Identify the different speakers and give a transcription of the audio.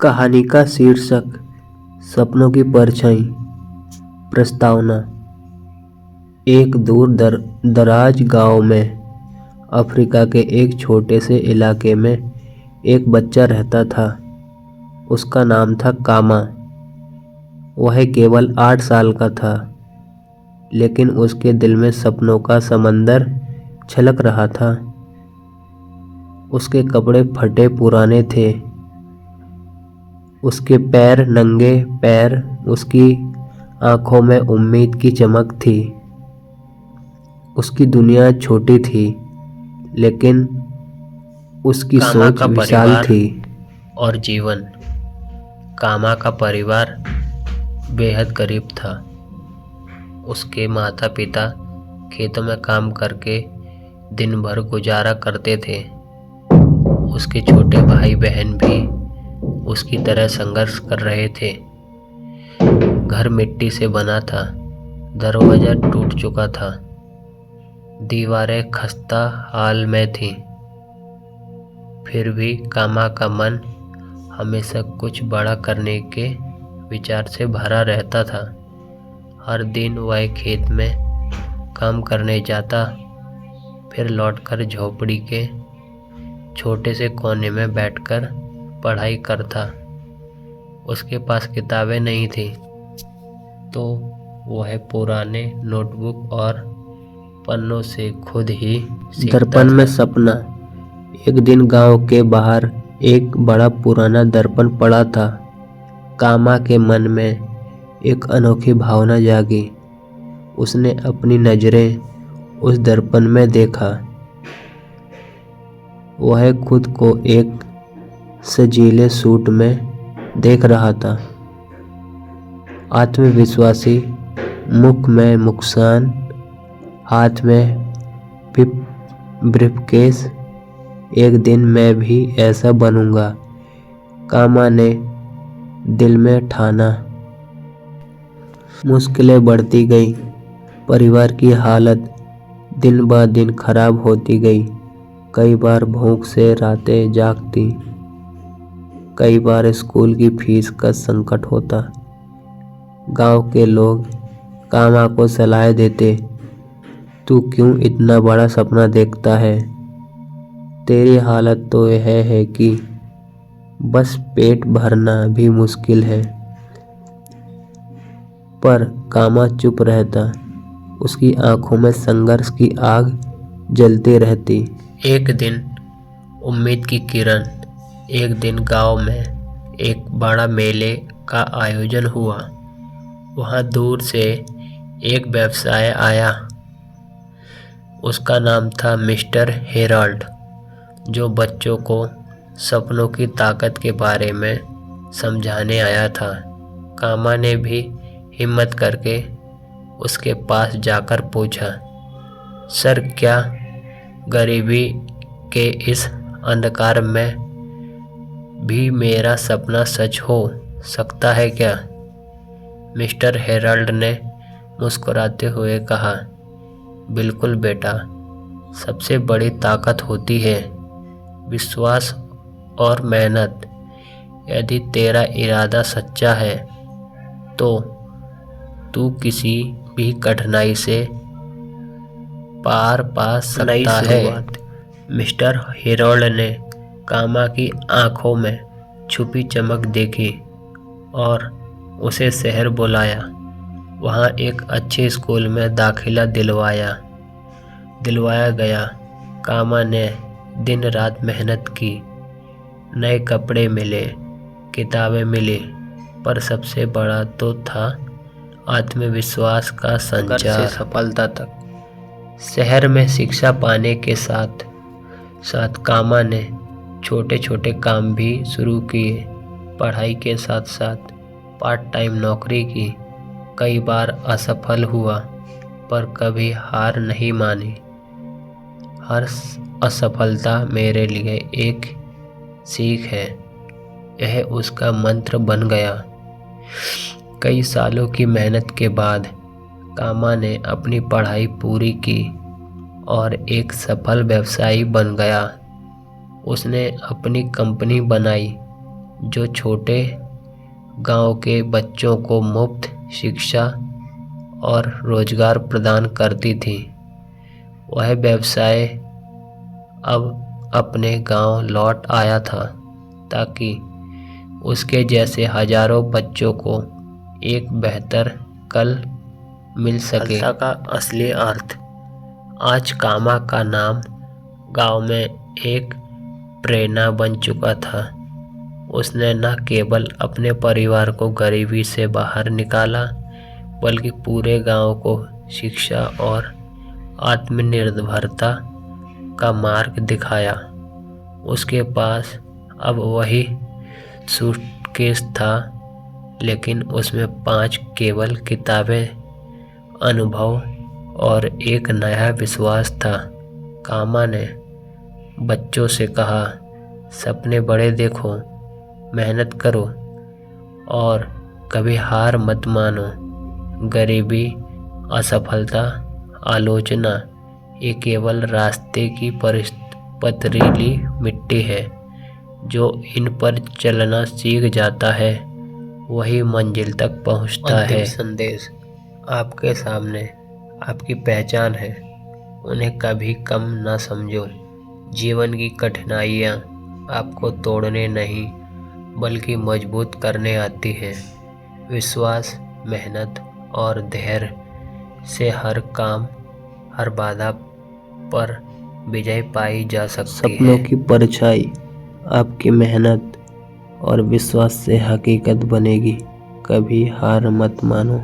Speaker 1: कहानी का शीर्षक सपनों की परछाई। प्रस्तावना। एक दूर दराज गांव में अफ्रीका के एक छोटे से इलाके में एक बच्चा रहता था। उसका नाम था कामा। वह केवल 8 साल का था, लेकिन उसके दिल में सपनों का समंदर छलक रहा था। उसके कपड़े फटे पुराने थे, उसके पैर नंगे पैर, उसकी आंखों में उम्मीद की चमक थी। उसकी दुनिया छोटी थी, लेकिन उसकी
Speaker 2: कामा
Speaker 1: सोच
Speaker 2: का
Speaker 1: विशाल
Speaker 2: परिवार
Speaker 1: थी।
Speaker 2: और जीवन। कामा का परिवार बेहद गरीब था। उसके माता पिता खेतों में काम करके दिन भर गुजारा करते थे। उसके छोटे भाई बहन भी उसकी तरह संघर्ष कर रहे थे। घर मिट्टी से बना था, दरवाजा टूट चुका था, दीवारें खस्ता हाल में थीं। फिर भी कामा का मन हमेशा कुछ बड़ा करने के विचार से भरा रहता था। हर दिन वह खेत में काम करने जाता, फिर लौटकर झोपड़ी के छोटे से कोने में बैठकर पढ़ाई करता। उसके पास किताबें नहीं थी, तो वह पुराने नोटबुक और पन्नों से खुद ही सीखता
Speaker 1: दर्पण
Speaker 2: था।
Speaker 1: में सपना। एक दिन गांव के बाहर एक बड़ा पुराना दर्पण पड़ा था। कामा के मन में एक अनोखी भावना जागी। उसने अपनी नजरें उस दर्पण में देखा। वह खुद को एक सजीले सूट में देख रहा था, आत्मविश्वासी, मुख में मुस्कान, हाथ में ब्रीफकेस। एक दिन मैं भी ऐसा बनूंगा, कामा ने दिल में ठाना। मुश्किलें बढ़ती गई। परिवार की हालत दिन ब दिन खराब होती गई। कई बार भूख से रातें जागती, कई बार स्कूल की फीस का संकट होता। गांव के लोग कामा को सलाह देते, तू क्यों इतना बड़ा सपना देखता है? तेरी हालत तो यह है कि बस पेट भरना भी मुश्किल है। पर कामा चुप रहता। उसकी आंखों में संघर्ष की आग जलती रहती।
Speaker 2: एक दिन उम्मीद की किरण। एक दिन गांव में एक बड़ा मेले का आयोजन हुआ। वहां दूर से एक व्यवसाय आया। उसका नाम था मिस्टर हेराल्ड, जो बच्चों को सपनों की ताकत के बारे में समझाने आया था। कामा ने भी हिम्मत करके उसके पास जाकर पूछा, सर, क्या गरीबी के इस अंधकार में भी मेरा सपना सच हो सकता है क्या? मिस्टर हेराल्ड ने मुस्कुराते हुए कहा, बिल्कुल बेटा, सबसे बड़ी ताकत होती है विश्वास और मेहनत। यदि तेरा इरादा सच्चा है तो तू किसी भी कठिनाई से पार पा सकता है। मिस्टर हेराल्ड ने कामा की आंखों में छुपी चमक देखी और उसे शहर बुलाया। वहाँ एक अच्छे स्कूल में दाखिला दिलवाया गया। कामा ने दिन रात मेहनत की। नए कपड़े मिले, किताबें मिली, पर सबसे बड़ा तो था आत्मविश्वास का संचार।
Speaker 1: सफलता तक।
Speaker 2: शहर में शिक्षा पाने के साथ साथ कामा ने छोटे छोटे काम भी शुरू किए। पढ़ाई के साथ साथ पार्ट टाइम नौकरी की। कई बार असफल हुआ, पर कभी हार नहीं मानी। हर असफलता मेरे लिए एक सीख है, यह उसका मंत्र बन गया। कई सालों की मेहनत के बाद कामा ने अपनी पढ़ाई पूरी की और एक सफल व्यवसायी बन गया। उसने अपनी कंपनी बनाई, जो छोटे गांव के बच्चों को मुफ्त शिक्षा और रोजगार प्रदान करती थी। वह व्यवसाय अब अपने गांव लौट आया था ताकि उसके जैसे हजारों बच्चों को एक बेहतर कल मिल सके। सफलता का असली अर्थ। आज कामा का नाम गांव में एक प्रेरणा बन चुका था। उसने न केवल अपने परिवार को गरीबी से बाहर निकाला, बल्कि पूरे गांव को शिक्षा और आत्मनिर्भरता का मार्ग दिखाया। उसके पास अब वही सूटकेस था, लेकिन उसमें 5 केवल किताबें, अनुभव और एक नया विश्वास था। कामा ने बच्चों से कहा, सपने बड़े देखो, मेहनत करो और कभी हार मत मानो। गरीबी, असफलता, आलोचना ये केवल रास्ते की पथरीली मिट्टी है। जो इन पर चलना सीख जाता है वही मंजिल तक पहुंचता है। संदेश आपके सामने आपकी पहचान है, उन्हें कभी कम ना समझो। जीवन की कठिनाइयाँ आपको तोड़ने नहीं बल्कि मजबूत करने आती है। विश्वास, मेहनत और धैर्य से हर काम, हर बाधा पर विजय पाई जा सकती है।
Speaker 1: सपनों की परछाई आपकी मेहनत और विश्वास से हकीकत बनेगी। कभी हार मत मानो।